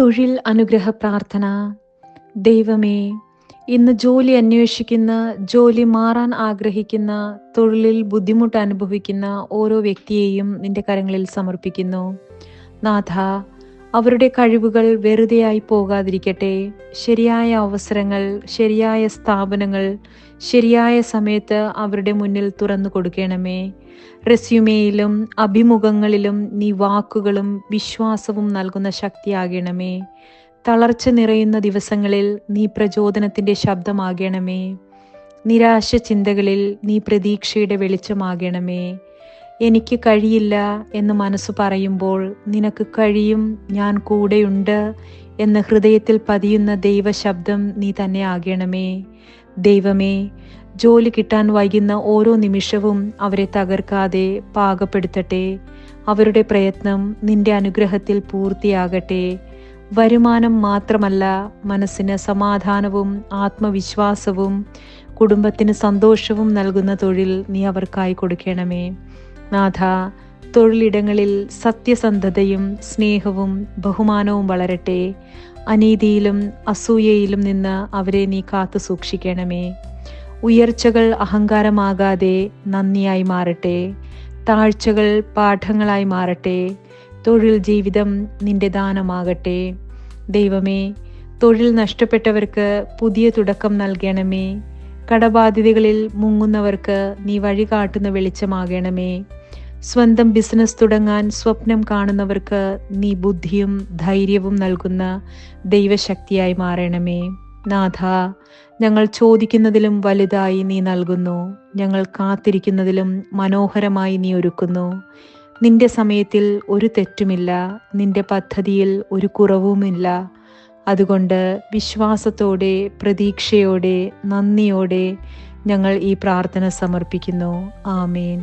തൊഴിൽ അനുഗ്രഹ പ്രാർത്ഥന. ദൈവമേ, ഇന്ന് ജോലി അന്വേഷിക്കുന്ന, ജോലി മാറാൻ ആഗ്രഹിക്കുന്ന, തൊഴിലിൽ ബുദ്ധിമുട്ട് അനുഭവിക്കുന്ന ഓരോ വ്യക്തിയെയും നിന്റെ കരങ്ങളിൽ സമർപ്പിക്കുന്നു. നാഥ, അവരുടെ കഴിവുകൾ വെറുതെയായി പോകാതിരിക്കട്ടെ. ശരിയായ അവസരങ്ങൾ, ശരിയായ സ്ഥാപനങ്ങൾ ശരിയായ സമയത്ത് അവരുടെ മുന്നിൽ തുറന്നു കൊടുക്കണമേ. റെസ്യൂമേയിലും അഭിമുഖങ്ങളിലും നീ വാക്കുകളും വിശ്വാസവും നൽകുന്ന ശക്തിയാകണമേ. തളർച്ച നിറയുന്ന ദിവസങ്ങളിൽ നീ പ്രചോദനത്തിൻ്റെ ശബ്ദമാകണമേ. നിരാശ ചിന്തകളിൽ നീ പ്രതീക്ഷയുടെ വെളിച്ചമാകണമേ. എനിക്ക് കഴിയില്ല എന്ന് മനസ്സ് പറയുമ്പോൾ നിനക്ക് കഴിയും, ഞാൻ കൂടെയുണ്ട് എന്ന് ഹൃദയത്തിൽ പതിയുന്ന ദൈവശബ്ദം നീ തന്നെ ആകണമേ. ദൈവമേ, ജോലി കിട്ടാൻ വൈകുന്ന ഓരോ നിമിഷവും അവരെ തകർക്കാതെ പാകപ്പെടുത്തട്ടെ. അവരുടെ പ്രയത്നം നിന്റെ അനുഗ്രഹത്തിൽ പൂർത്തിയാകട്ടെ. വരുമാനം മാത്രമല്ല, മനസ്സിന് സമാധാനവും ആത്മവിശ്വാസവും കുടുംബത്തിന് സന്തോഷവും നൽകുന്ന തൊഴിൽ നീ അവർക്കായി കൊടുക്കണമേ. നാഥ, തൊഴിലിടങ്ങളിൽ സത്യസന്ധതയും സ്നേഹവും ബഹുമാനവും വളരട്ടെ. അനീതിയിലും അസൂയയിലും നിന്ന് അവരെ നീ കാത്തു സൂക്ഷിക്കണമേ. ഉയർച്ചകൾ അഹങ്കാരമാകാതെ നന്ദിയായി മാറട്ടെ. താഴ്ചകൾ പാഠങ്ങളായി മാറട്ടെ. തൊഴിൽ ജീവിതം നിന്റെ ദാനമാകട്ടെ. ദൈവമേ, തൊഴിൽ നഷ്ടപ്പെട്ടവർക്ക് പുതിയ തുടക്കം നൽകണമേ. കടബാധ്യതകളിൽ മുങ്ങുന്നവർക്ക് നീ വഴികാട്ടുന്ന വെളിച്ചമാകണമേ. സ്വന്തം ബിസിനസ് തുടങ്ങാൻ സ്വപ്നം കാണുന്നവർക്ക് നീ ബുദ്ധിയും ധൈര്യവും നൽകുന്ന ദൈവശക്തിയായി മാറണമേ. നാഥ, ഞങ്ങൾ ചോദിക്കുന്നതിലും വലുതായി നീ നൽകുന്നു. ഞങ്ങൾ കാത്തിരിക്കുന്നതിലും മനോഹരമായി നീ ഒരുക്കുന്നു. നിന്റെ സമയത്തിൽ ഒരു തെറ്റുമില്ല, നിന്റെ പദ്ധതിയിൽ ഒരു കുറവുമില്ല. അതുകൊണ്ട് വിശ്വാസത്തോടെ, പ്രതീക്ഷയോടെ, നന്ദിയോടെ ഞങ്ങൾ ഈ പ്രാർത്ഥന സമർപ്പിക്കുന്നു. ആമേൻ.